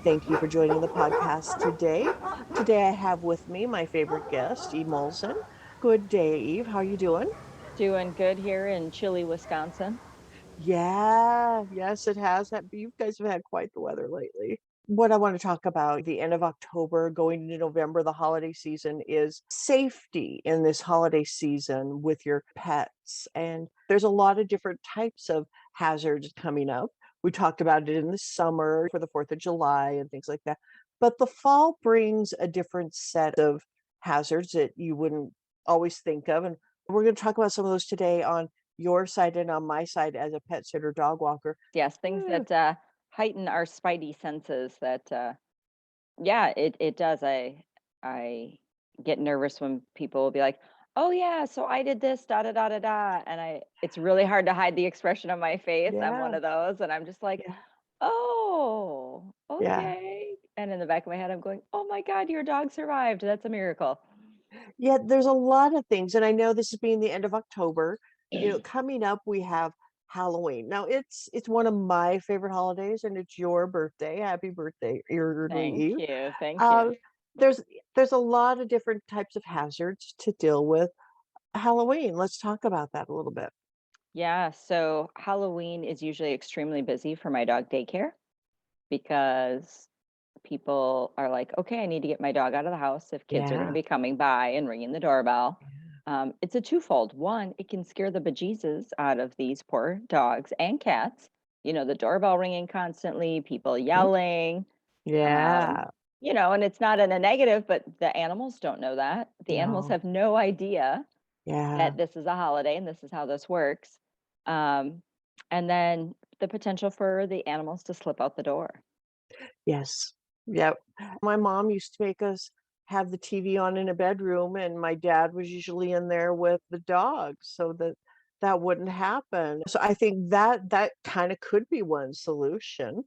Thank you for joining the podcast today. Today I have with me my favorite guest, Eve Molzhon. Good day, Eve. How are you doing? Doing good here in chilly Wisconsin. Yeah, yes, it has. You guys have had quite the weather lately. What I want to talk about, the end of October, going into November, the holiday season, is safety in this holiday season with your pets. And there's a lot of different types of hazards coming up. We talked about it in the summer for the 4th of July and things like that. But the fall brings a different set of hazards that you wouldn't always think of. And we're going to talk about some of those today on your side and on my side as a pet sitter dog walker. Yes, things Eh, that heighten our spidey senses that yeah, it does. I get nervous when people will be like, "Oh yeah, so I did this da da da da da." And I it's really hard to hide the expression on my face. I'm one yeah, of those and I'm just like, yeah, "Oh, yeah. okay." And in the back of my head I'm going, "Oh my God, your dog survived. That's a miracle." Yeah, there's a lot of things, and I know this is being the end of October. Coming up, we have Halloween. Now, it's one of my favorite holidays, and it's your birthday. Happy birthday, early Thank Eve. you. Thank you. Um, there's there's a lot of different types of hazards to deal with. Halloween, let's talk about that a little bit. Yeah, so Halloween is usually extremely busy for my dog daycare because people are like, okay, I need to get my dog out of the house if kids are going to Yeah. be coming by and ringing the doorbell. Yeah. It's a twofold. One, it can scare the bejesus out of these poor dogs and cats. The doorbell ringing constantly, people Mhm. yelling, um, Yeah. and it's not in a negative, but the animals don't know that. The animals No. have no idea Yeah. that this is a holiday and this is how this works. Um, and then the potential for the animals to slip out the door. Yes. Yep. My mom used to make us have the TV on in a bedroom, and my dad was usually in there with the dogs so that that wouldn't happen. So I think that kind of could be one solution. Um,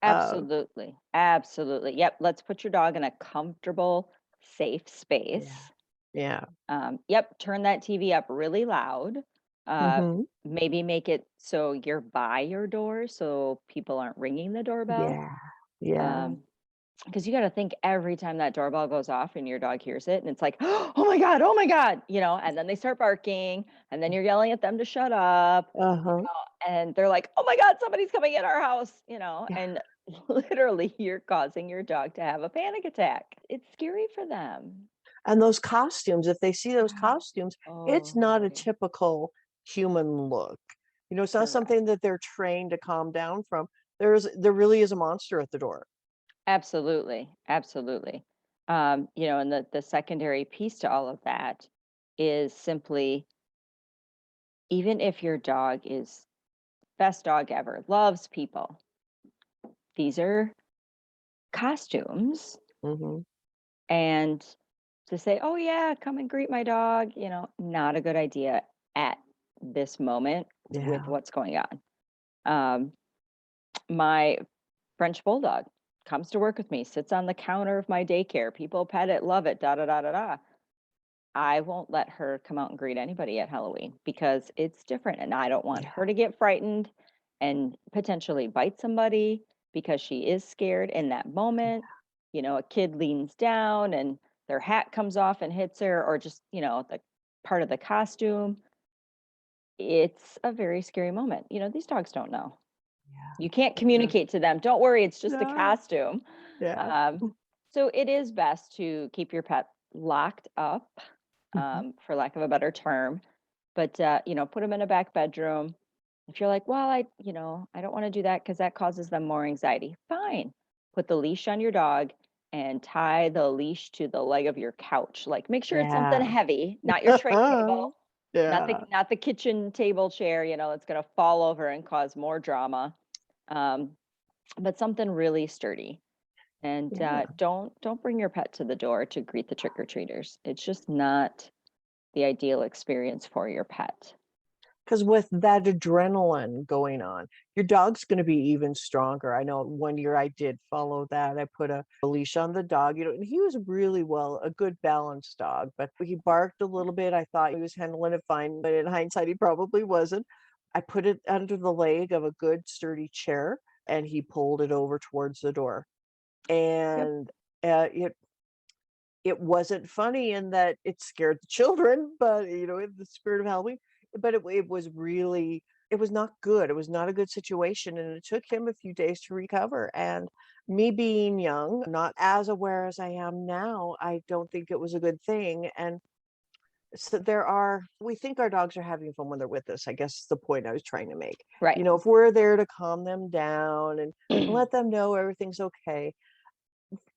Absolutely. Absolutely. Yep. Let's put your dog in a comfortable, safe yeah. space. Yeah. Yep. Turn that TV up really loud. Uh, Mhm. Maybe make it so you're by your door so people aren't ringing the doorbell. Yeah. Yeah. Because you got to think every time that doorbell goes off and your dog hears it, and it's like, oh my God, and then they start barking, and then you're yelling at them to shut up, Uh-huh. and they're like, oh my God, somebody's coming in our house, Yeah. and literally you're causing your dog to have a panic attack. It's scary for them. And those costumes, if they see those costumes, it's not a Oh, typical human look. It's not correct. something that they're trained to calm down from. There really is a monster at the door. Absolutely. Absolutely. And the secondary piece to all of that is simply even if your dog is best dog ever, loves people, these are costumes. Mhm. And to say, oh, yeah, come and greet my dog, not a good idea at this moment with Yeah. what's going on. Um, my French bulldog comes to work with me, sits on the counter of my daycare. People pet it, love it, da da da da da. I won't let her come out and greet anybody at Halloween because it's different. And I don't want Yeah. her to get frightened and potentially bite somebody because she is scared in that moment. A kid leans down and their hat comes off and hits her, or just, the part of the costume. It's a very scary moment. These dogs don't know. Yeah. You can't Yeah. communicate to them. Don't worry, it's just a No. costume. Yeah. Um, so it is best to keep your pet locked up, Mhm. for lack of a better term. But put them in a back bedroom. If you're like, well, I don't want to do that because that causes them more anxiety. Fine. Put the leash on your dog and tie the leash to the leg of your couch. Like, make sure it's something Yeah. heavy, not your tray table, not the Yeah. not the kitchen table chair. That's gonna fall over and cause more drama. Um, but something really sturdy. And Yeah. don't bring your pet to the door to greet the trick or treaters. It's just not the ideal experience for your pet. Because with that adrenaline going on, your dog's going to be even stronger. I know one year I did follow that. I put a leash on the dog, and he was really a good balanced dog, but he barked a little bit. I thought he was handling it fine, but in hindsight, he probably wasn't. I put it under the leg of a good sturdy chair, and he pulled it over towards the door. Yep. And it wasn't funny in that it scared the children, but, in the spirit of Halloween, but it was really it was not good. It was not a good situation, and it took him a few days to recover, and me being young, not as aware as I am now, I don't think it was a good thing, and so we think our dogs are having fun when they're with us, I guess is the point I was trying to make. Right. If we're there to calm them down and let them know everything's okay,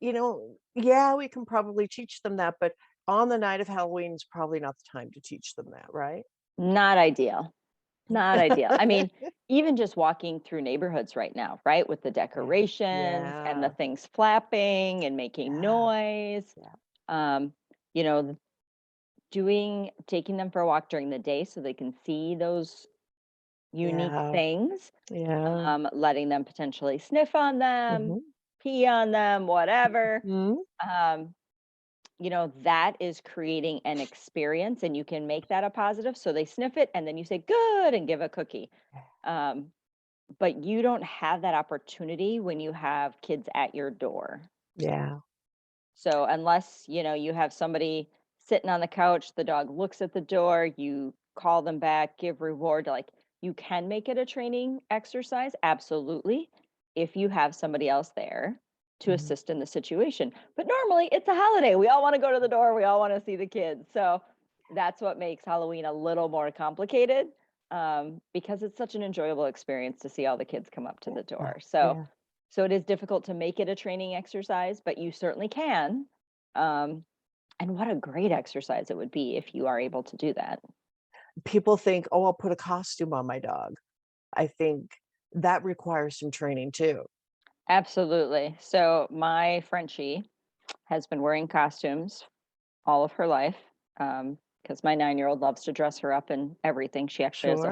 yeah, we can probably teach them that, but on the night of Halloween is probably not the time to teach them that, right? Not ideal. Not ideal. I mean, even just walking through neighborhoods right now, right? With the Yeah, decorations and the yeah, things flapping and making yeah, noise. yeah, Um, you know, taking them for a walk during the day so they can see those unique yeah, things, yeah. letting them potentially sniff on them, Mhm, pee on them, whatever. mhm. Um, that is creating an experience and you can make that a positive. So they sniff it and then you say, good, and give a cookie. Um, but you don't have that opportunity when you have kids at your door. Yeah, So unless, you have somebody sitting on the couch, the dog looks at the door, you call them back, give reward, like you can make it a training exercise, absolutely, if you have somebody else there to mhm, assist in the situation. But normally it's a holiday. We all want to go to the door, we all want to see the kids. So that's what makes Halloween a little more complicated, because it's such an enjoyable experience to see all the kids come up to the yeah, door. So yeah. it is difficult to make it a training exercise, but you certainly can. Um, and what a great exercise it would be if you are able to do that. People think, "Oh, I'll put a costume on my dog." I think that requires some training too. Absolutely. So my Frenchie has been wearing costumes all of her life, because my 9-year-old loves to dress her up in everything. She actually has Sure.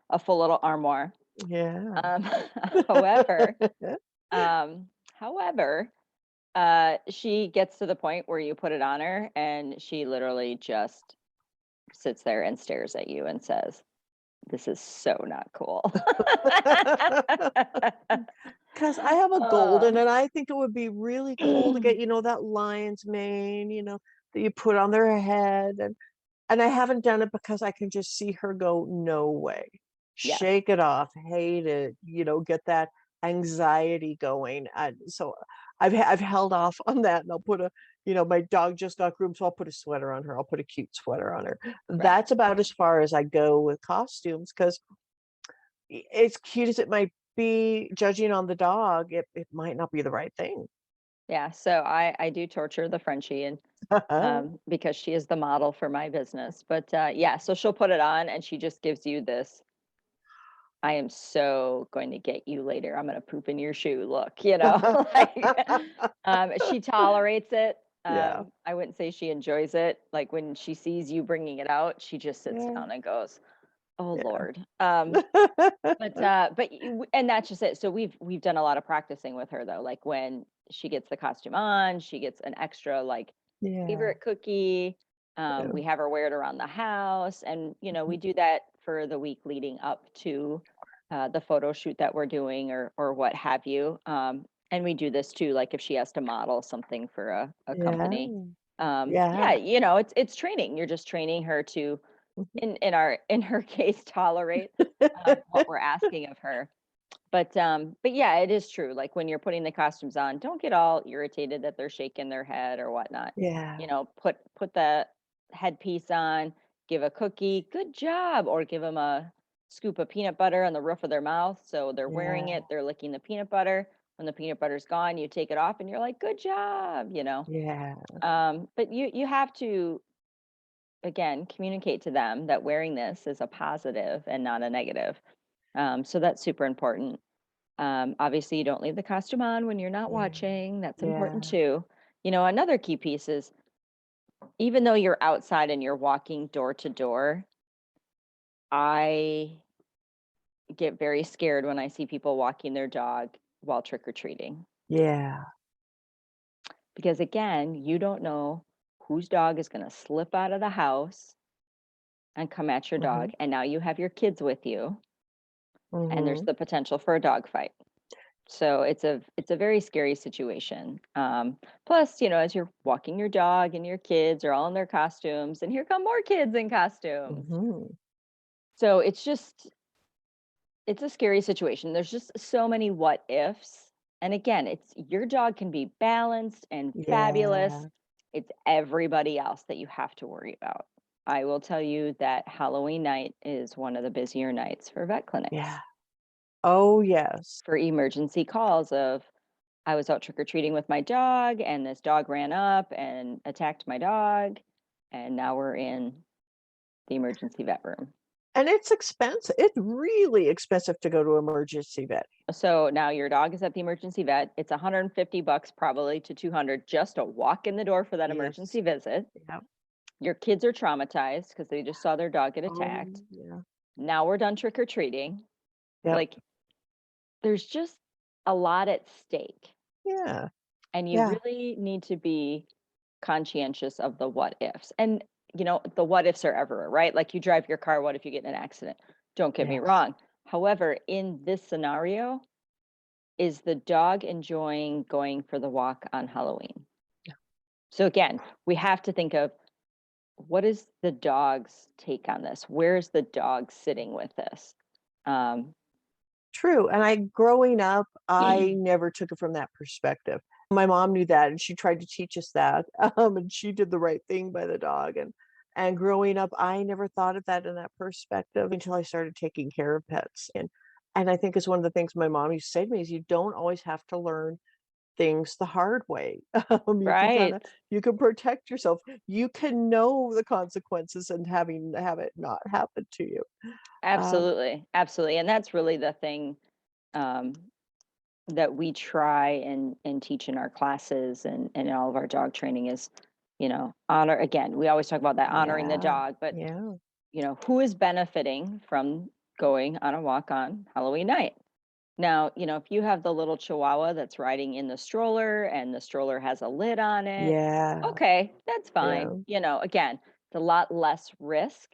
a full little armoire. Yeah. Um, however, um, however, she gets to the point where you put it on her and she literally just sits there and stares at you and says, "This is so not cool." 'Cause I have a golden, Oh, and I think it would be really cool to get, that lion's mane, that you put on their head, and I haven't done it because I can just see her go, "No way." yes, Shake it off, hate it, get that anxiety going, and so I've held off on that, and I'll put my dog just got groomed, so I'll put a sweater on her, I'll put a cute sweater on her. right. That's about as far as I go with costumes, 'cause as cute as it might be, judging on the dog, it might not be the right thing. Yeah, so I do torture the Frenchie and, because she is the model for my business, but, yeah, so she'll put it on and she just gives you this, "I am so going to get you later. I'm gonna poop in your shoe look," like, she tolerates it. Yeah. I wouldn't say she enjoys it. Like, when she sees you bringing it out, she just sits Yeah, down and goes, "Oh, yeah. Lord." And that's just it. So we've done a lot of practicing with her though. Like when she gets the costume on, she gets an extra like Yeah, favorite cookie. yeah. We have her wear it around the house, and Mhm. we do that for the week leading up to the photo shoot that we're doing, or what have you. And we do this too, like if she has to model something for a Yeah, company. Yeah, yeah. it's training. You're just training her to, Mhm. in her case, tolerate what we're asking of her. But yeah, it is true. Like when you're putting the costumes on, don't get all irritated that they're shaking their head or whatnot. Yeah, Put the headpiece on, give a cookie, good job, or give them a scoop of peanut butter on the roof of their mouth. So they're wearing yeah, it, they're licking the peanut butter. When the peanut butter's gone, you take it off and you're like, good job. yeah, But you have to, again, communicate to them that wearing this is a positive and not a negative. So that's super important. Obviously, you don't leave the costume on when you're not yeah, watching. That's important yeah, too. Another key piece is, even though you're outside and you're walking door to door, I get very scared when I see people walking their dog while trick or treating. yeah. Because again, you don't know whose dog is going to slip out of the house and come at your dog. Mhm, And now you have your kids with you, and there's mhm. the potential for a dog fight. So it's a very scary situation. Plus, as you're walking your dog and your kids are all in their costumes, and here come more kids in costumes. Mhm. So it's a scary situation. There's just so many what ifs. And again, it's your dog can be balanced and fabulous. Yeah, It's everybody else that you have to worry about. I will tell you that Halloween night is one of the busier nights for vet clinics yeah. Oh, yes. for emergency calls of I was out trick or treating with my dog and this dog ran up and attacked my dog and now we're in the emergency vet room. And it's expensive. It's really expensive to go to emergency vet. So now your dog is at the emergency vet. It's 150 bucks probably to 200 just to walk in the door for that Yes. emergency visit. Yep. Your kids are traumatized because they just saw their dog get Oh, attacked. yeah. Now we're done trick or treating. Yep. Like there's just a lot at stake. Yeah. And you Yeah. really need to be conscientious of the what ifs. And, the what ifs are ever, right? Like you drive your car, what if you get in an accident? Don't get me Yes. wrong. However, in this scenario, is the dog enjoying going for the walk on Halloween? Yeah. So again, we have to think of what is the dog's take on this? Where's the dog sitting with this? Um, True. And growing up, I never took it from that perspective. My mom knew that and she tried to teach us that. And she did the right thing by the dog. And growing up, I never thought of that in that perspective until I started taking care of pets. And I think it's one of the things my mom used to say to me is you don't always have to learn things the hard way. You can right. you can protect yourself. You can know the consequences and have it not happen to you. Um, Absolutely. Absolutely. And that's really the thing um, that we try and teach in our classes and in all of our dog training is, honor again, we always talk about that honoring the yeah. dog, but Yeah. who is benefiting from going on a walk on Halloween night? Now, if you have the little chihuahua that's riding in the stroller and the stroller has a lid on it, Yeah. okay, that's fine. Yeah. Again, it's a lot less risk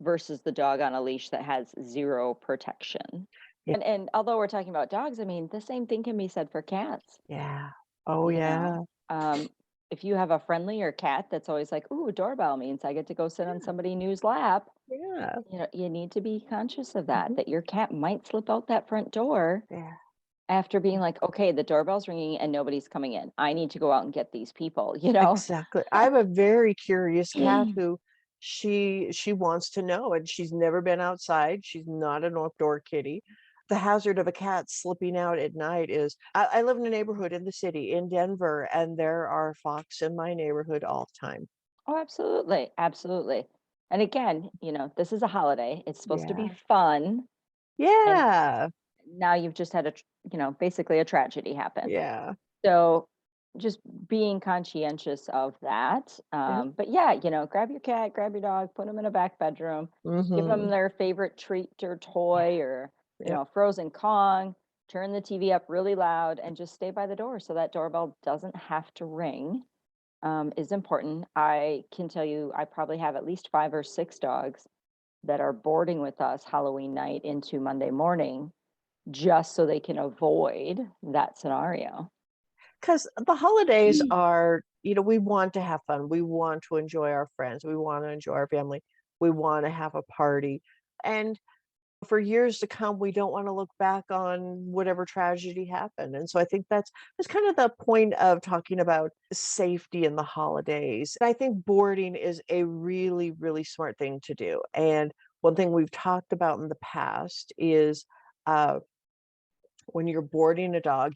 versus the dog on a leash that has zero protection. Yeah. And although we're talking about dogs, I mean, the same thing can be said for cats. Yeah. Oh, You know, yeah. um, if you have a friendlier cat that's always like, "Ooh, doorbell means I get to go sit on somebody new's lap," Yeah. you need to be conscious of that. Mhm. That your cat might slip out that front door Yeah. after being like, "Okay, the doorbell's ringing and nobody's coming in. I need to go out and get these people." You know. Exactly. I have a very curious cat who she wants to know, and she's never been outside. She's not an outdoor kitty. The hazard of a cat slipping out at night is I live in a neighborhood in the city in Denver, and there are fox in my neighborhood all the time. Oh, absolutely, absolutely. And again, this is a holiday. It's supposed to be Yeah. fun, and Yeah. now you've just had basically a tragedy happen. Yeah. So just being conscientious of that. Yeah. But yeah, grab your cat, grab your dog, put them in a back bedroom, give them Mhm. their favorite treat or Yeah. toy or, Yep. frozen Kong, turn the TV up really loud and just stay by the door so that doorbell doesn't have to ring. Is important. I can tell you, I probably have at least 5 or 6 dogs that are boarding with us Halloween night into Monday morning just so they can avoid that scenario. 'Cause the holidays are we want to have fun, we want to enjoy our friends, we wanna enjoy our family, we wanna have a party, and for years to come, we don't wanna look back on whatever tragedy happened, and so I think that's kind of the point of talking about safety in the holidays. I think boarding is a really, really smart thing to do, and one thing we've talked about in the past is, uh, when you're boarding a dog,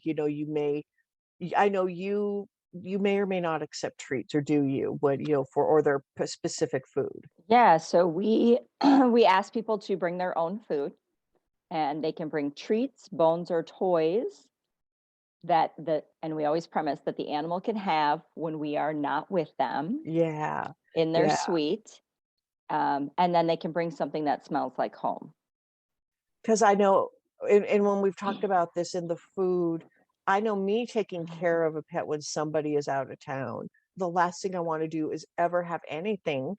I know you may or may not accept treats, or do you? What for or their specific food? Yeah, so we we ask people to bring their own food and they can bring treats, bones or toys and we always premise that the animal can have when we are not with them Yeah, in their yeah. suite. And then they can bring something that smells like home. Because I know, and when we've talked about this in the food, I know me taking care of a pet when somebody is out of town, the last thing I wanna do is ever have anything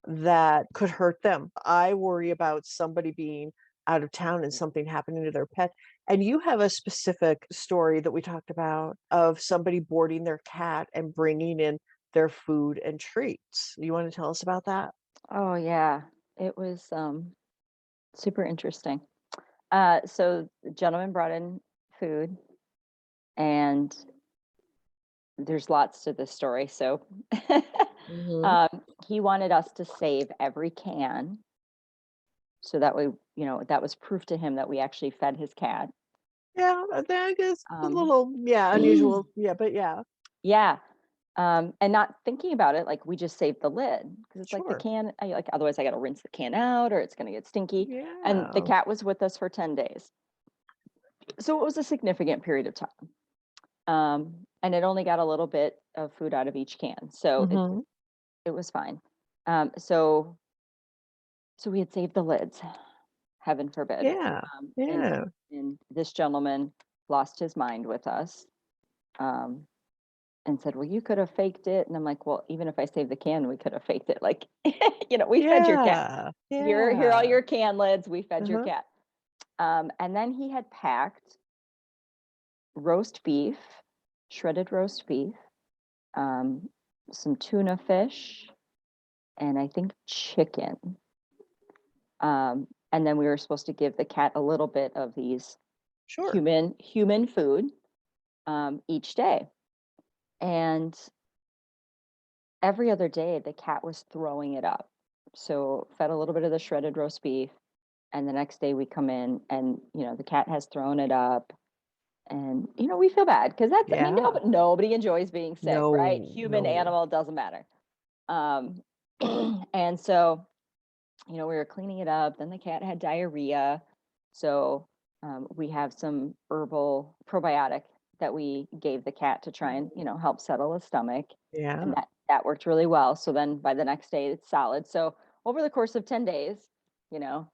that could hurt them. I worry about somebody being out of town and something happening to their pet, And you have a specific story that we talked about of somebody boarding their cat and bringing in their food and treats. You want to tell us about that? Oh yeah, it was super interesting. So the gentleman brought in food, and there's lots to this story. So Hmm. um, he wanted us to save every can, so that way, that was proof to him that we actually fed his cat. Yeah, I guess a Um, little, yeah, unusual. Yeah, but yeah, yeah, and not thinking about it, like we just saved the lid because it's like the sure. can, like otherwise I got to rinse the can out or it's going to get stinky. And the Yeah. cat was with us for 10 days, so it was a significant period of time. And it only got a little bit of food out of each can, so Hmm. it was fine. So we had saved the lids, heaven forbid. Yeah. Um, and Yeah. and this gentleman lost his mind with us, um, and said, "Well, you could have faked it." And I'm like, "Well, even if I saved the can, we could have faked it. Like, we fed your cat. Yeah. Here are all Yeah. your can lids. We fed your Uh-huh. cat." And then he had packed roast beef, shredded roast beef, um, some tuna fish, and I think chicken. And then we were supposed to give the cat a little bit of these Sure. human food each day. And every other day, the cat was throwing it up. So fed a little bit of the shredded roast beef, and the next day we come in, and the cat has thrown it up, and we feel bad because that's, I mean, Yeah. nobody enjoys being sick, right? No, Human, no. animal, doesn't matter. Um, and so we were cleaning it up. Then the cat had diarrhea. So we have some herbal probiotic that we gave the cat to try and, help settle his stomach. And Yeah. that worked really well. So then by the next day, it's solid. So over the course of 10 days,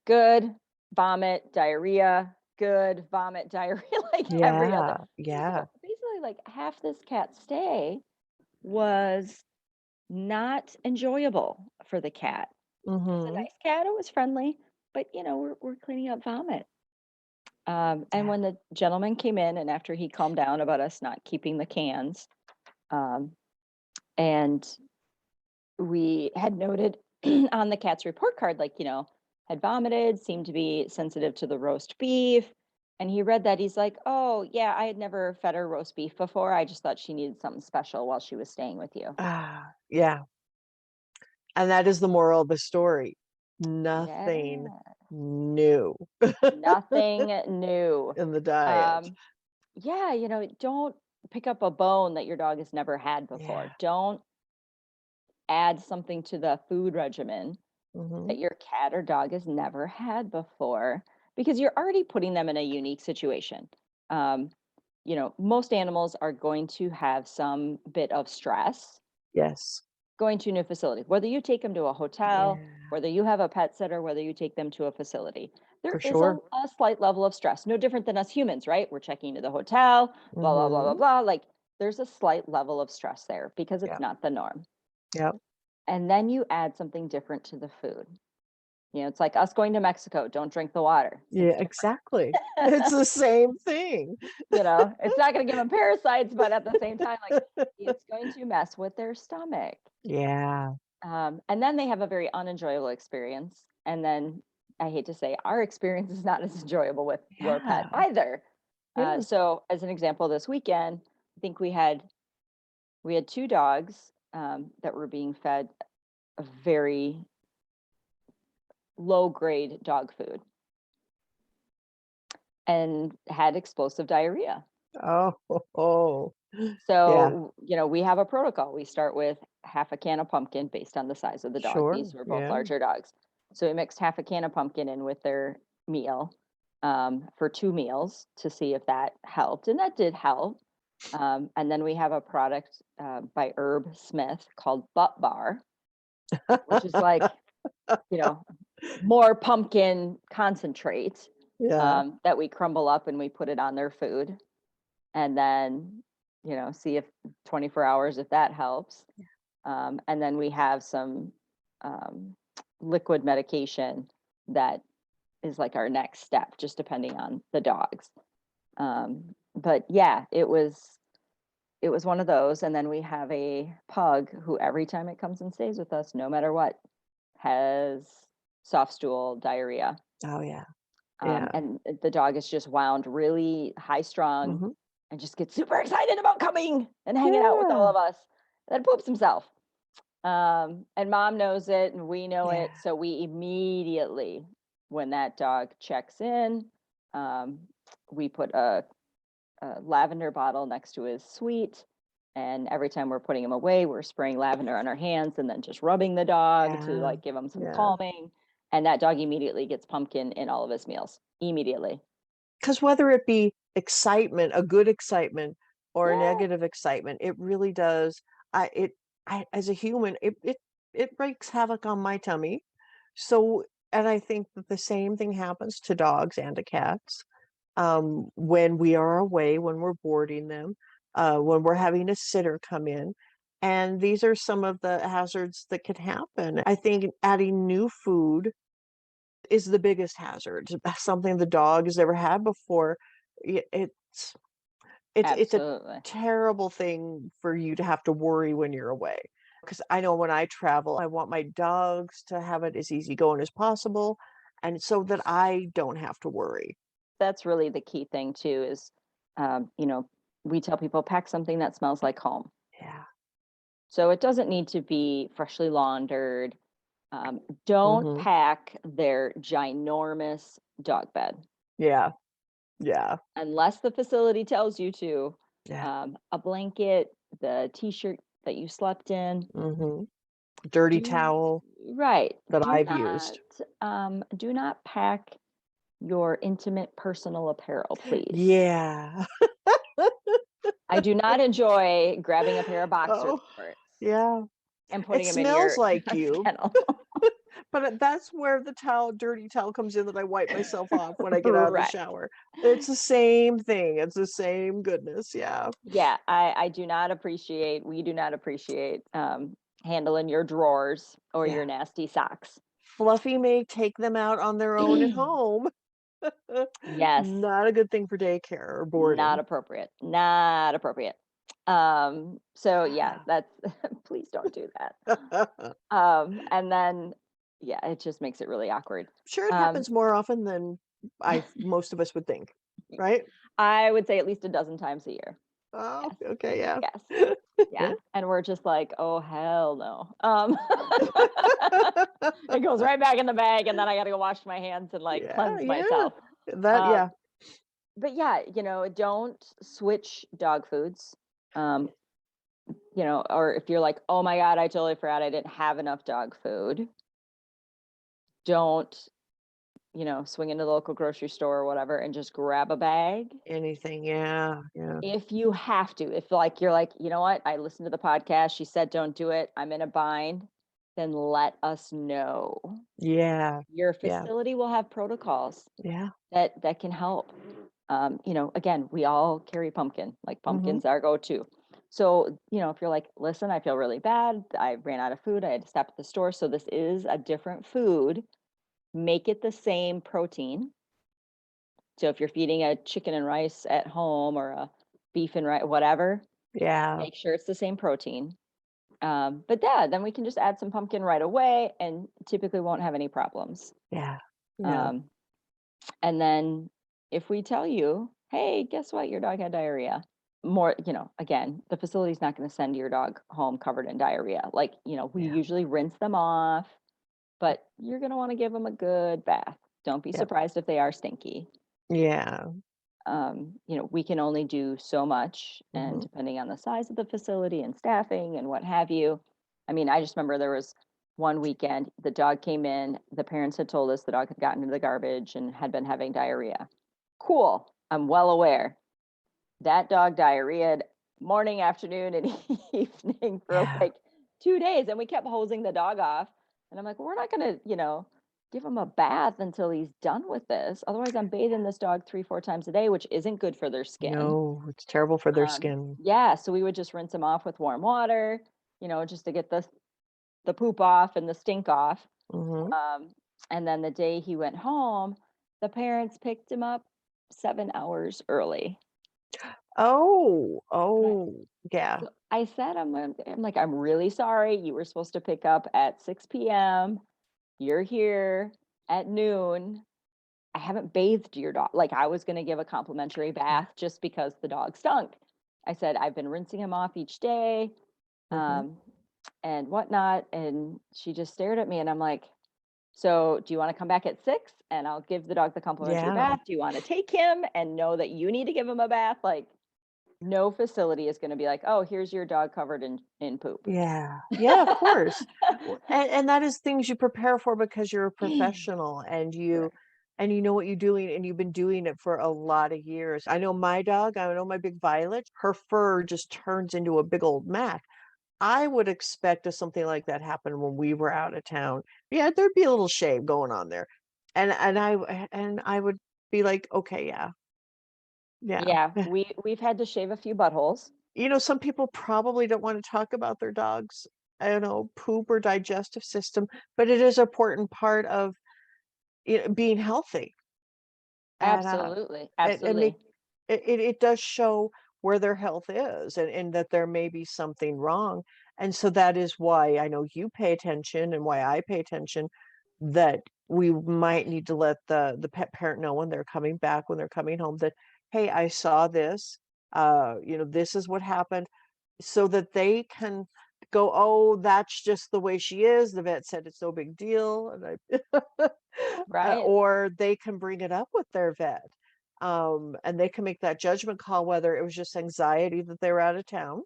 good, vomit, diarrhea, good, vomit, diarrhea, like every other. Yeah. Yeah. So basically, like half this cat's stay was not enjoyable for the cat. It was a Hmm. nice cat, it was friendly, but, we're cleaning up vomit. And Yeah. when the gentleman came in and after he calmed down about us not keeping the cans, um, and we had noted on the cat's report card, like, had vomited, seemed to be sensitive to the roast beef. And he read that, he's like, "Oh, yeah, I had never fed her roast beef before. I just thought she needed something special while she was staying with you." Ah, yeah. And that is the moral of the story. Nothing Yeah. new Nothing new. in the diet. Um, yeah, don't pick up a bone that your dog has never had before. Yeah. Don't add something to the food regimen Hmm. that your cat or dog has never had before because you're already putting them in a unique situation. Um, most animals are going to have some bit of stress Yes. going to a new facility, whether you take them to a hotel, Yeah. whether you have a pet sitter, whether you take them to a facility. There For is a, sure. a slight level of stress, no different than us humans, right? We're checking into the hotel, blah, blah, blah, blah, Hmm. blah. Like there's a slight level of stress there because it's Yeah. not the norm. Yep. And then you add something different to the food. It's like us going to Mexico, don't drink the water. Yeah, It's exactly. It's different. the same thing. It's not going to give them parasites, but at the same time, like it's going to mess with their stomach. Yeah. And then they have a very unenjoyable experience. And then I hate to say, our experience is not as enjoyable with your pet Yeah. either. Yeah. So, as an example, this weekend, I think we had two dogs that were being fed a very low grade dog food and had explosive diarrhea. Oh, oh. Yeah. So, we have a protocol. We start with half a can of pumpkin based on the size of the dog. Sure. These were both Yeah. larger dogs. So we mixed half a can of pumpkin in with their meal for 2 meals to see if that helped. And that did help. And then we have a product by Herb Smith called Butt Bar, which is like, you know, more pumpkin concentrate Yeah. that we crumble up and we put it on their food. And then, see if 24 hours, if that helps. And then we have some um, liquid medication that is like our next step, just depending on the dogs. But yeah, it was one of those. And then we have a pug who every time it comes and stays with us, no matter what, has soft stool diarrhea. Oh, yeah. Yeah. And the dog is just wound really high strung Mhm. and just gets super excited about coming and hanging out with all Yeah. of us. And then poops himself. And mom knows it and we know Yeah. it. So we immediately, when that dog checks in, um, we put a lavender bottle next to his suite. And every time we're putting him away, we're spraying lavender on our hands and then just rubbing the dog to Yeah. like give him some Yeah. calming. And that dog immediately gets pumpkin in all of his meals. Immediately. 'Cause whether it be excitement, a good excitement or a Yeah, negative excitement, it really does I as a human, it wreaks havoc on my tummy. So and I think that the same thing happens to dogs and to cats, when we are away, when we're boarding them, when we're having a sitter come in, and these are some of the hazards that could happen. I think adding new food is the biggest hazard. Something the dog has never had before. It's it's a absolutely. terrible thing for you to have to worry when you're away. Because I know when I travel, I want my dogs to have it as easygoing as possible, and so that I don't have to worry. That's really the key thing too is, you know, we tell people pack something that smells like home. Yeah. So it doesn't need to be freshly laundered. Don't Mhm. pack their ginormous dog bed Yeah. Yeah. unless the facility tells you to. Yeah. A blanket, the t-shirt that you slept in. Mhm. Dirty Do towel right. that Do I've not used. do not pack your intimate personal apparel, please. Yeah. I do not enjoy grabbing a pair of boxer Oh, shorts yeah. and It putting them in smells your like dog's you. kennel. But that's where the dirty towel comes in that I wipe myself off when I get out of the Right. shower. It's the same thing. It's the same goodness. Yeah. Yeah, I do not appreciate we do not appreciate, handling your drawers or Yeah. your nasty socks. Fluffy may take them out on their own at home. Yes, Not a good thing for daycare or not boarding. appropriate, not appropriate. So yeah, that's please don't do that. And then, yeah, it just makes it really awkward. Sure, it Um, happens more often than most of us would think, right? I would say at least a dozen times a year. Oh, Yes, okay, yeah. yes, yeah, and we're just like, "Oh, hell no." It goes right back in the bag, and then I gotta go wash my hands and, like, Yeah, cleanse yeah. myself. That Um, yeah. but yeah, don't switch dog foods. Um, or if you're like, "Oh my god, I totally forgot I didn't have enough dog food." Don't, swing into the local grocery store or whatever and just grab a bag. Anything, yeah, yeah. If you have to, if like you're like, "You know what? I listened to the podcast. She said don't do it. I'm in a bind." Then let us know. Yeah, Your yeah, facility will have protocols yeah. that can help. Again, we all carry pumpkin. Like Mhm. pumpkin's our go-to. So, if you're like, listen, I feel really bad. I ran out of food. I had to stop at the store. So this is a different food. Make it the same protein. So if you're feeding a chicken and rice at home or a beef and rice, whatever, Yeah, make sure it's the same protein. But yeah, then we can just add some pumpkin right away and typically won't have any problems. yeah, yeah, Um, And then if we tell you, hey, guess what? Your dog had diarrhea. More, again, the facility's not going to send your dog home covered in diarrhea. Like, we yeah, usually rinse them off, but you're going to want to give them a good bath. Don't be yep, surprised if they are stinky. yeah, We can only do so much. And mhm, depending on the size of the facility and staffing and what have you, I mean, I just remember there was one weekend, the dog came in, the parents had told us the dog had gotten into the garbage and had been having diarrhea. Cool. I'm well aware. That dog diarrheaed morning, afternoon, and evening for yeah, like 2 days. And we kept hosing the dog off. And I'm like, we're not going to, give him a bath until he's done with this. Otherwise, I'm bathing this dog 3, 4 times a day, which isn't good for their skin. no, it's terrible for their skin. Yeah. So we would just rinse him off with warm water, just to get the poop off and the stink off. Mhm. Um, and then the day he went home, the parents picked him up 7 hours early. Oh, Right. oh, yeah. So I said, I'm like, I'm really sorry. You were supposed to pick up at 6 p.m. You're here at noon. I haven't bathed your dog. Like, I was going to give a complimentary Yeah. bath just because the dog stunk. I said, I've been rinsing him off each day, Mhm. um, and whatnot. And she just stared at me, and I'm like, so do you want to come back at 6 and I'll give the dog the complimentary Yeah. bath? Do you want to take him and know that you need to give him a bath? Like, no facility is going to be like, oh, here's your dog covered in poop. Yeah. Yeah, of course. And that is things you prepare for because you're a professional Right. and you know what you're doing and you've been doing it for a lot of years. I know my dog, I know my big Violet, her fur just turns into a big old Mac. I would expect if something like that happened when we were out of town. Yeah, there'd be a little shave going on there. And I would be like, okay, yeah. Yeah. Yeah, we've had to shave a few buttholes. You know, some people probably don't want to talk about their dogs, I don't know, poop or digestive system, but it is an important part of, being healthy. And Absolutely, it make absolutely. it does show where their health is and that there may be something wrong. And so that is why I know you pay attention and why I pay attention that we might need to let the pet parent know when they're coming back, when they're coming home that, hey, I saw this, this is what happened so that they can go, "Oh, that's just the way she is. The vet said it's no big deal," and I Right. or they can bring it up with their vet, and they can make that judgment call whether it was just anxiety that they were out of town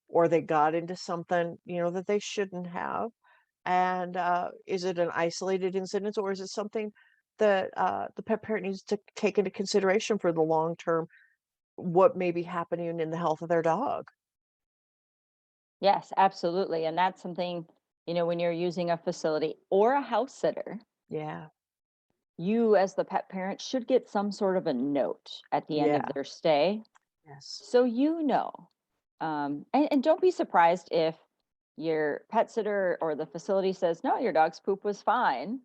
or they got into something, that they shouldn't have, and, is it an isolated incident or is it something that, the pet parent needs to take into consideration for the long term, what may be happening in the health of their dog? Yes, absolutely. And that's something, when you're using a facility or a house sitter, Yeah. you as the pet parent should get some sort of a note at the end of Yeah. their stay. Yes. So and don't be surprised if your pet sitter or the facility says, no, your dog's poop was fine.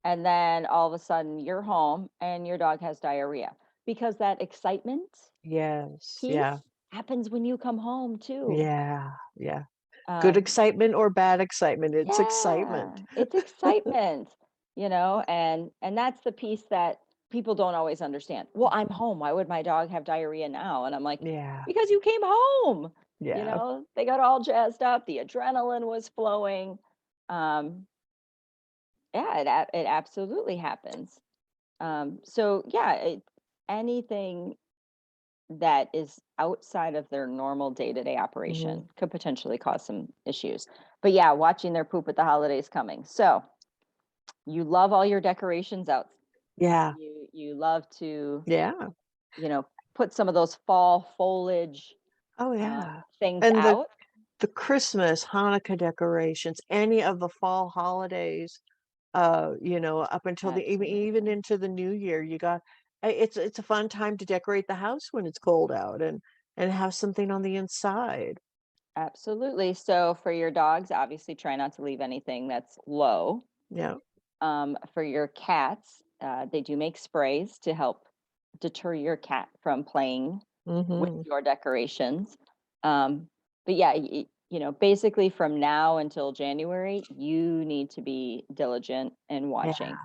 And then all of a sudden you're home and your dog has diarrhea because that excitement Yes. Yeah. piece happens when you come home too. Yeah. Yeah. Good Um, excitement or bad excitement? It's yeah, excitement. it's excitement, and that's the piece that people don't always understand. Well, I'm home. Why would my dog have diarrhea now? And I'm like, Yeah. because you came home. Yeah. They got all jazzed up. The adrenaline was flowing. Um, yeah, it absolutely happens. So yeah, anything that is outside of their normal day-to-day Mhm. operation could potentially cause some issues. But yeah, watching their poop with the holidays coming. So you love all your decorations out. Yeah. You love to, Yeah. you know, put some of those fall foliage Oh, yeah. things And out. the Christmas, Hanukkah decorations, any of the fall holidays, up until the even Absolutely. into the new year, you got it's a fun time to decorate the house when it's cold out and have something on the inside. Absolutely. So for your dogs, obviously try not to leave anything that's low. Yeah. For your cats, they do make sprays to help deter your cat from playing with Mhm. your decorations. Um, but yeah, basically from now until January, you need to be diligent and watching.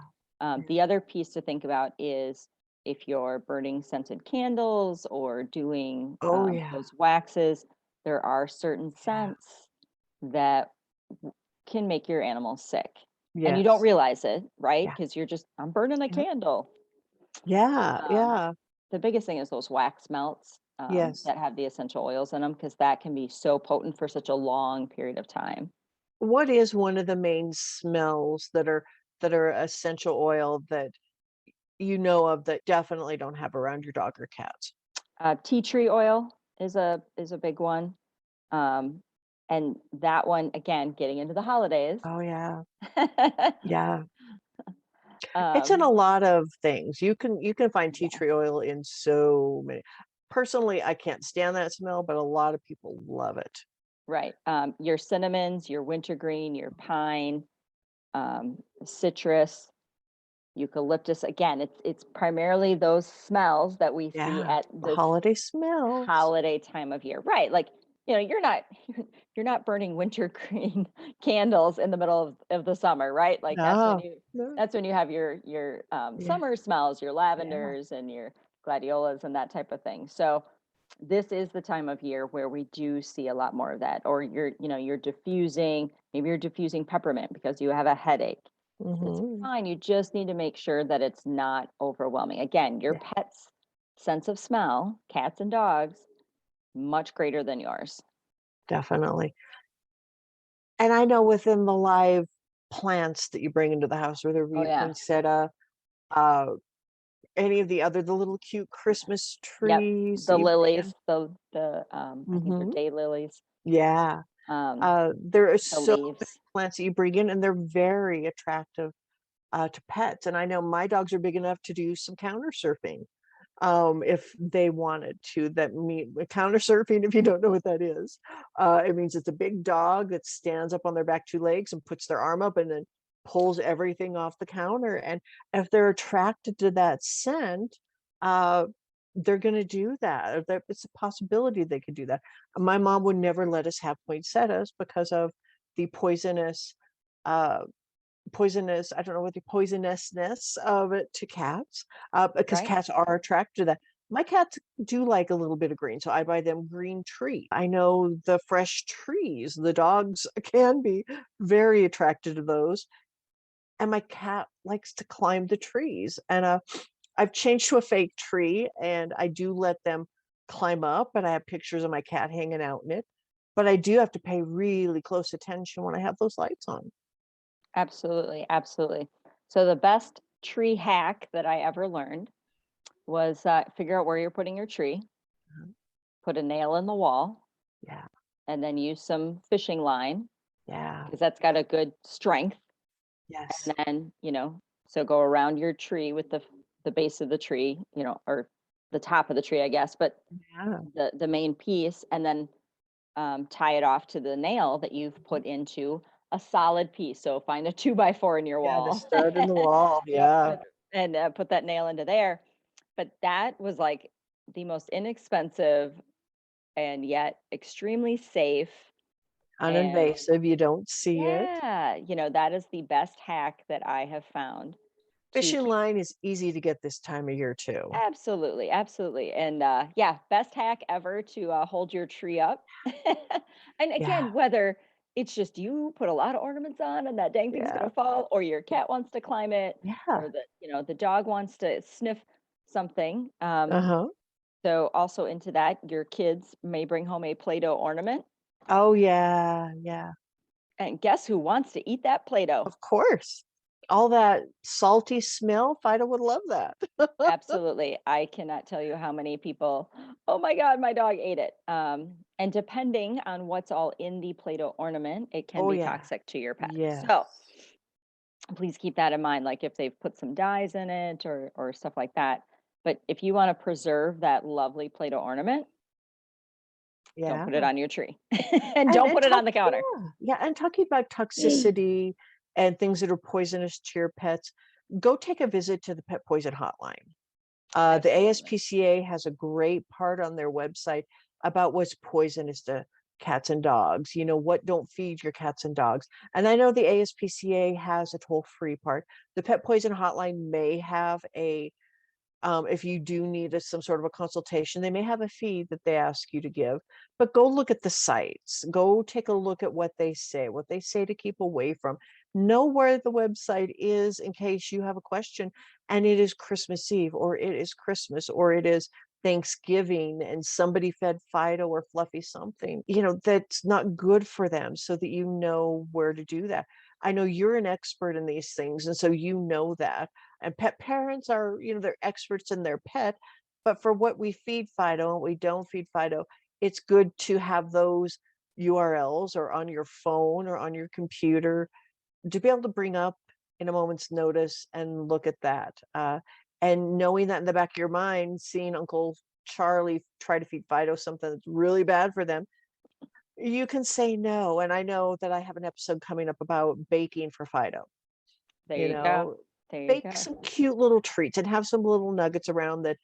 Yeah. The other piece to think about is if you're burning scented candles or doing Oh, yeah. those waxes, there are certain Yeah. scents that can make your animal sick. And you don't Yes. realize it, right? Yeah. Because you're just, I'm burning a Yep. candle. Yeah. Um, Yeah. the biggest thing is those wax melts Yes. that have the essential oils in them, because that can be so potent for such a long period of time. What is one of the main smells that are essential oil that you know of that definitely don't have around your dog or cats? Tea tree oil is a big one, um, and that one again, getting into the holidays. Oh, yeah. Yeah. It's in a um, lot of things. You can find tea yes, tree oil in so many. Personally, I can't stand that smell, but a lot of people love it. right. Your cinnamons, your wintergreen, your pine, citrus. eucalyptus. Again, it's primarily those smells that we see Yeah, at the this holiday smells. holiday time of year. Right. Like, you're not you're not burning wintergreen candles in the middle of the summer, right? Like No, no, that's when you have your yeah, summer smells, your yeah. lavenders and your gladiolas and that type of thing. So this is the time of year where we do see a lot more of that. Or you're diffusing, maybe you're diffusing peppermint because you have a headache. It's Mhm. fine. You just need to make sure that it's not overwhelming. Again, your Yeah, pet's sense of smell, cats and dogs, much greater than yours. definitely. And I know within the live plants that you bring into the house, whether it Oh be a yeah. poinsettia, uh, any of the little cute Christmas Yep. trees that The you bring lilies, in. the I think they're Mhm. day lilies, Yeah. um, There are the so many leaves, plants that you bring in, and they're very attractive, to pets, and I know my dogs are big enough to do some counter surfing, if they wanted to. That mean counter surfing, if you don't know what that is, it means it's a big dog that stands up on their back 2 legs and puts their arm up and then pulls everything off the counter, and if they're attracted to that scent, uh, they're gonna do that. If there it's a possibility they could do that. My mom would never let us have poinsettias because of the uh I don't know what the poisonousness of it to cats, because right? cats are attracted to that. My cats do like a little bit of green, so I buy them green tree. I know the fresh trees, the dogs can be very attracted to those, and my cat likes to climb the trees, and, I've changed to a fake tree, and I do let them climb up, and I have pictures of my cat hanging out in it, but I do have to pay really close attention when I have those lights on. Absolutely, absolutely. So the best tree hack that I ever learned was figure out where you're putting your tree, Mhm. put a nail in the wall, Yeah, and then use some fishing line yeah, because that's got a good strength. yes. And then, so go around your tree with the base of the tree, or the top of the tree, I guess, but Yeah. the main piece, and then tie it off to the nail that you've Mhm. put into a solid piece. So find a 2x4 in your Yeah, the wall. stud in the wall, Yep, yeah. and put that nail into there. But that was like the most inexpensive and yet extremely safe. And Uninvasive, you don't see it. yeah, that is the best hack that I have found to Fishing keep. line is easy to get this time of year too. Absolutely, absolutely. And yeah, best hack ever to hold your tree up. And Yeah, again, whether it's just you put a lot of ornaments on and that dang thing's yeah, gonna fall, or your cat wants to climb it, yeah. or the dog wants to sniff something. Uh-huh. So also into that, your kids may bring home a Play-Doh ornament. Oh, yeah, yeah, And guess who wants to eat that Play-Doh? of course. All that salty smell, Fido would love that. Absolutely. I cannot tell you how many people, oh my God, my dog ate it. And depending on what's all in the Play-Doh ornament, it can Oh, be yeah. toxic to your pet. So Yes. please keep that in mind, like if they've put some dyes in it or stuff like that. But if you want to preserve that lovely Play-Doh ornament, don't put it Yeah. on your tree and And don't and put it talk on the counter. yeah, yeah, and talking about toxicity and things that are poisonous to your pets, go take a visit to the pet poison hotline. The Absolutely. ASPCA has a great part on their website about what's poisonous to cats and dogs. You know, what don't feed your cats and dogs. And I know the ASPCA has a toll-free part. The Pet Poison Hotline may have if you do need some sort of a consultation, they may have a fee that they ask you to give, but go look at the sites. Go take a look at what they say to keep away from. Know where the website is in case you have a question and it is Christmas Eve or it is Christmas or it is Thanksgiving and somebody fed Fido or Fluffy something, that's not good for them so that you know where to do that. I know you're an expert in these things, and so you know that. And pet parents are, they're experts in their pet, but for what we feed Fido and what we don't feed Fido, it's good to have those URLs or on your phone or on your computer to be able to bring up in a moment's notice and look at that. And knowing that in the back of your mind, seeing Uncle Charlie try to feed Fido something that's really bad for them, you can say no. And I know that I have an episode coming up about baking for Fido, There you you go. know, There you bake go. some cute little treats and have some little nuggets around that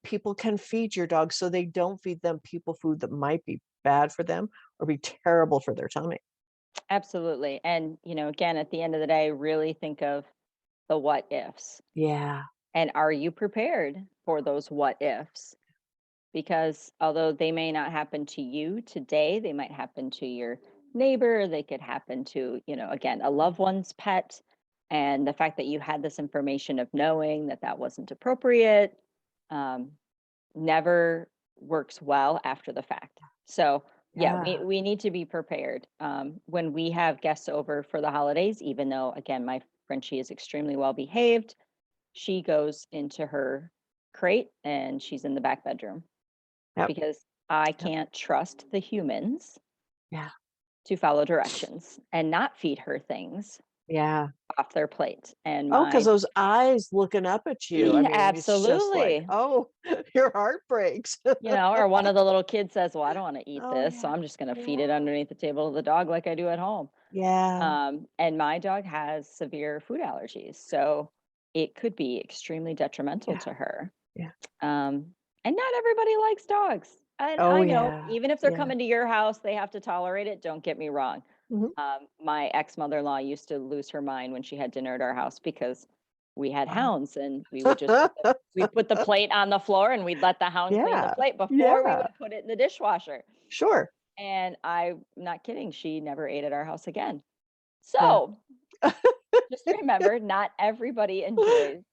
people can feed your dog so they don't feed them people food that might be bad for them or be terrible for their tummy. Absolutely. And, again, at the end of the day, really think of the what ifs. Yeah. And are you prepared for those what ifs? Because although they may not happen to you today, they might happen to your neighbor, they could happen to, again, a loved one's pet. And the fact that you had this information of knowing that that wasn't appropriate um, never works well after the fact. So, yeah, we, Yeah. we need to be prepared. When we have guests over for the holidays, even though, again, my friend, she is extremely well behaved, she goes into her crate and she's in the back bedroom Yep. because I Yep. can't trust the humans Yeah. to follow directions and not feed her things Yeah. off their plate. And Oh, because my those eyes looking up at you. I mean, it's just like, absolutely, oh, your heart breaks. or one of the little kids says, "Well, I don't want to eat Oh, this, so yeah. I'm just going to feed it Yeah. underneath the table of the dog like I do at home." Yeah. And my dog has severe food allergies, so it could be extremely detrimental Yeah. to her. Yeah. Um, and not everybody likes dogs. And Oh, I know, yeah. even if they're Yeah. coming to your house, they have to tolerate it. Don't get me wrong. Mhm. My ex mother in law used to lose her mind when she had dinner at our house because we had Wow. hounds and we would just we'd put the plate on the floor and we'd let the hound clean the Yeah. plate before we Yeah. would put it in the dishwasher. Sure. And I'm not kidding, she never ate at our house again. Yeah. So just remember, not everybody enjoys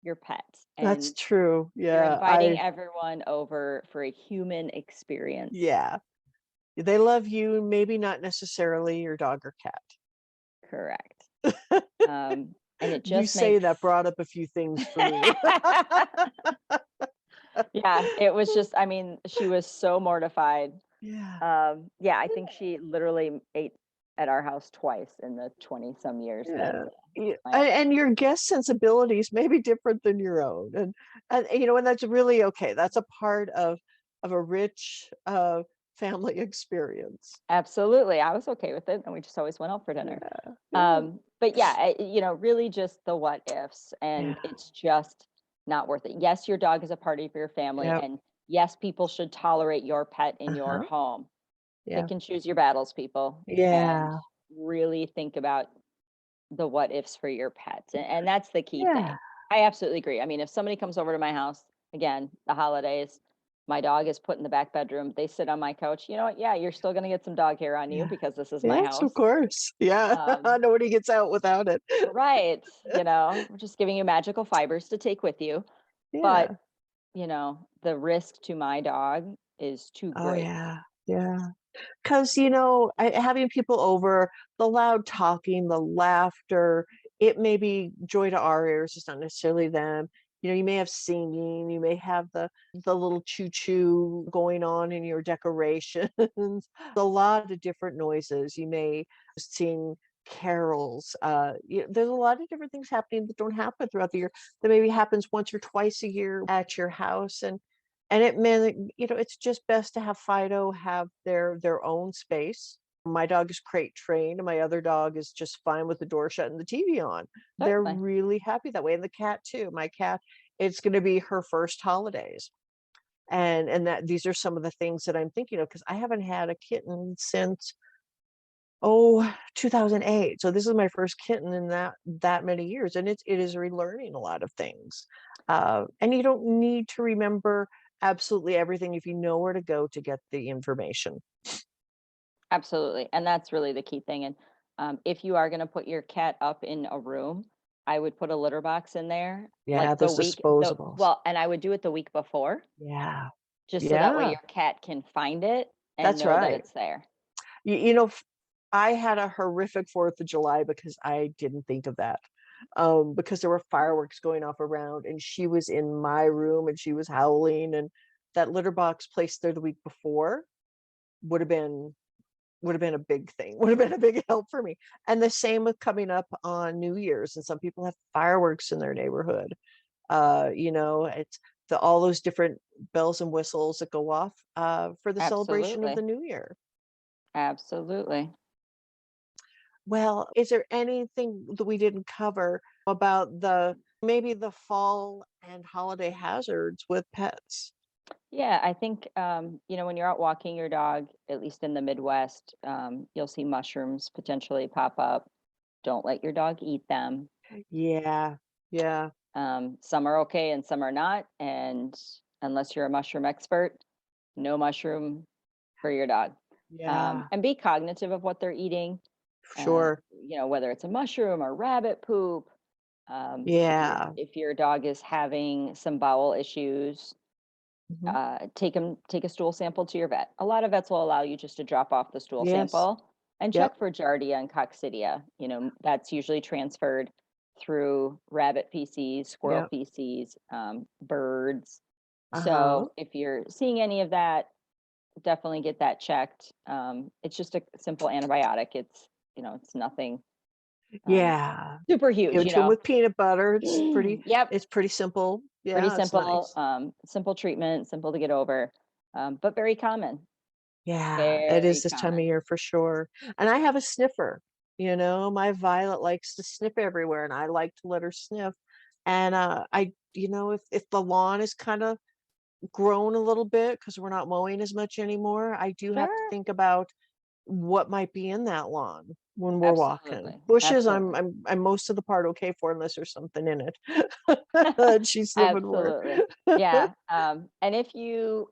your pet. That's And true. you're Yeah. inviting everyone over for a human experience. Yeah. They love you, maybe not necessarily your dog or cat. Correct. And it You just say makes that brought up a few things for me. yeah, it was just, I mean, she was so mortified. Yeah. Yeah, I think she literally ate at our house twice in the 20 some years that Yeah. Yeah, my ex. and your guest sensibilities may be different than your own, and that's really okay. That's a part of a rich, family experience. Absolutely. I was okay with it, and we just always went out for dinner. Yeah, yeah, But yeah, really just the what ifs, and yeah, it's just not worth it. Yes, your dog is a part of your family, yep, and yes, people should tolerate your pet in your uh-huh, home. yeah, Pick and choose your battles, people, and yeah, really think about the what ifs for your pet. And that's the key yeah, thing. I absolutely agree. I mean, if somebody comes over to my house, again, the holidays, my dog is put in the back bedroom, they sit on my couch. You know what? Yeah, you're still going to get some dog hair on you yeah. because this is my Yes, of house. course. Yeah, Um, nobody gets out without it. right. We're just giving you magical fibers to take with you. But, Yeah. the risk to my dog is too Oh, great. yeah, yeah. 'Cause, having people over, the loud talking, the laughter, it may be joy to our ears, it's not necessarily them. You may have singing, you may have the little choo-choo going on in your decorations, a lot of different noises. You may sing carols, there's a lot of different things happening that don't happen throughout the year, that maybe happens once or twice a year at your house, and it meant, it's just best to have Fido have their own space. My dog is crate trained, and my other dog is just fine with the door shut and the TV on. They're Certainly. really happy that way, and the cat too. My cat, it's gonna be her first holidays, and that these are some of the things that I'm thinking of because I haven't had a kitten since, 2008. So this is my first kitten in that many years, and it is relearning a lot of things. And you don't need to remember absolutely everything if you know where to go to get the information. Absolutely, and that's really the key thing, and, if you are gonna put your cat up in a room, I would put a litter box in there, Yeah, like, the those week the disposables. well, and I would do it the week before, Yeah, just so that way yeah, your cat can find it and that's know that right. it's there. I had a horrific 4th of July because I didn't think of that. Because there were fireworks going off around, and she was in my room, and she was howling, and that litter box placed there the week before would have been would have been a big thing, would have been a big help for me. And the same with coming up on New Year's, and some people have fireworks in their neighborhood. It's all those different bells and whistles that go off for the celebration of the Absolutely, new year. absolutely. Well, is there anything that we didn't cover about maybe the fall and holiday hazards with pets. Yeah, I think, when you're out walking your dog, at least in the Midwest, you'll see mushrooms potentially pop up. Don't let your dog eat them. Yeah. Yeah. Some are okay and some are not. And unless you're a mushroom expert, no mushroom for your dog. Yeah. And be cognitive of what they're eating, Sure. whether it's a mushroom or rabbit poop. Yeah. If your dog is having some bowel issues, Mhm. take a stool sample to your vet. A lot of vets will allow you just to drop off the stool Yes. sample and Yep. check for Giardia and Coccidia. That's usually transferred through rabbit feces, squirrel Yep. feces, birds. Uh-huh. So if you're seeing any of that, definitely get that checked. It's just a simple antibiotic. It's nothing um, Yeah. super Give huge. it to 'em with peanut butter. Yep, It's pretty simple. pretty Yeah, it's simple. nice. Simple treatment, simple to get over, but very common. Yeah, it is Very this time of common. year for sure. And I have a sniffer, my Violet likes to sniff everywhere and I like to let her sniff. And if the lawn is kind of grown a little bit because we're not mowing as much anymore, I do have to Sure. think about what might be in that lawn when we're walking. Absolutely. Bushes, Absolutely. I'm most of the part okay for unless there's something in it that she's sniffing for. Absolutely. Yeah. And if you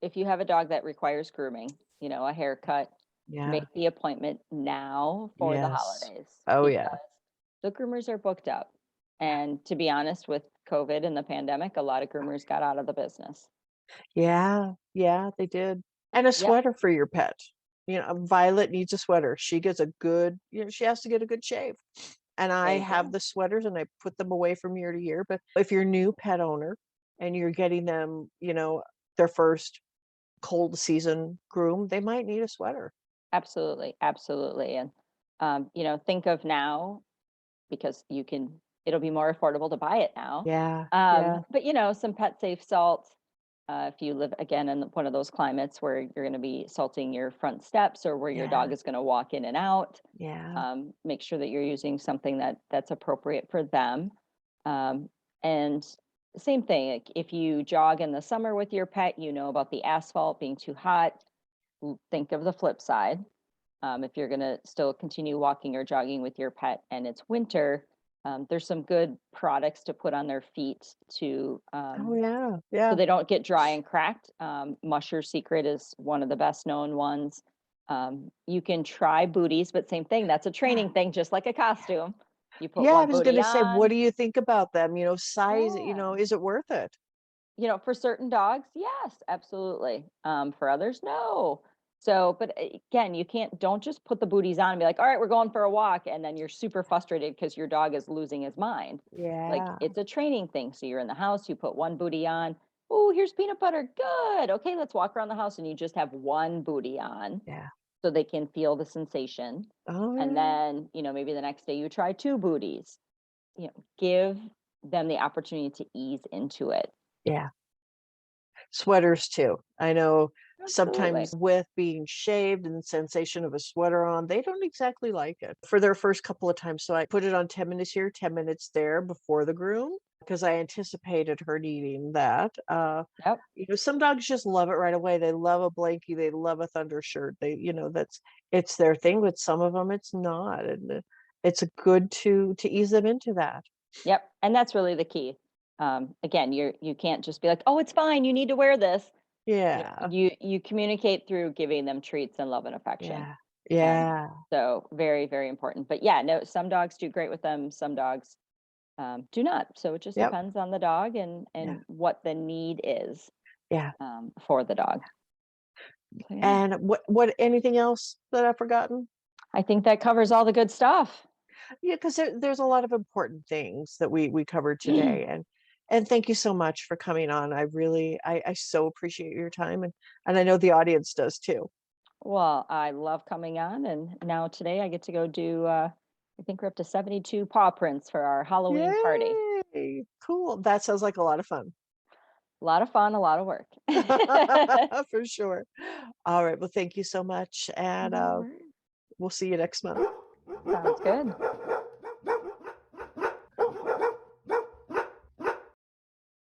have a dog that requires grooming, a haircut, Yeah. make the appointment now for the Yes. holidays Oh because yeah. the groomers are booked up. Yeah. And to be honest, with COVID and the pandemic, a lot of groomers got out of the business. Yeah, yeah, they did. And a Yep. sweater for your pet. Violet needs a sweater. She gets a good, she has to get a good shave. And There I you have go. the sweaters and I put them away from year to year. But if you're a new pet owner and you're getting them, their first cold season groom, they might need a sweater. Absolutely. Absolutely. And, think of now because it'll be more affordable to buy it now. Yeah, yeah, But some pet safe salt. If you live again in one of those climates where you're going to be salting your front steps or where your yeah, dog is going to walk in and out, yeah. make sure that you're using something that's appropriate for them. And same thing, like if you jog in the summer with your pet, you know about the asphalt being too hot. Think of the flip side. If you're going to still continue walking or jogging with your pet and it's winter, there's some good products to put on their feet Oh yeah, so yeah, they don't get dry and cracked. Musher Secret is one of the best known ones. You can try booties, but same thing. That's a yeah. training thing, just like a costume. You put Yeah, I one was booty gonna say, what on. do you think about them? Size, Yeah. is it worth it? For certain dogs, yes, absolutely. For others, no. So, but again, don't just put the booties on and be like, all right, we're going for a walk. And then you're super frustrated because your dog is losing his mind. Like Yeah, it's a training thing. So you're in the house, you put one booty on. Oh, here's peanut butter. Good. Okay, let's walk around the house. And you just have one booty on yeah. so they can feel the sensation. Oh And yeah, then, maybe the next day you try two booties. Give them the opportunity to ease into it. yeah. Sweaters too. I know Absolutely. sometimes with being shaved and the sensation of a sweater on, they don't exactly like it for their first couple of times. So I put it on 10 minutes here, 10 minutes there before the groom because I anticipated her needing that. Yep. Some dogs just love it right away. They love a blankie, they love a thunder shirt. It's their thing, but some of them it's not. And it's good to ease them into that. Yep, and that's really the key. Again, you can't just be like, "Oh, it's fine. You need to wear this." Yeah. You communicate through giving them treats and love and affection. Yeah. Um, Yeah. so very, very important. But yeah, no, some dogs do great with them. Some dogs do not. So it just Yep. depends on the dog and Yeah. what the need is Yeah. for the dog. So yeah, And what anything else that I've forgotten? I think that covers all the good stuff. Yeah, because there's a lot of important things that we covered today, and thank you so much for coming on. I so appreciate your time, and I know the audience does too. Well, I love coming on, and now today I get to go do. I think we're up to 72 paw prints for our Halloween party. Yay! Cool. That sounds like a lot of fun. A lot of fun, a lot of work. For sure. All right. Well, thank you so much, and No worries. we'll see you next month. Sounds good.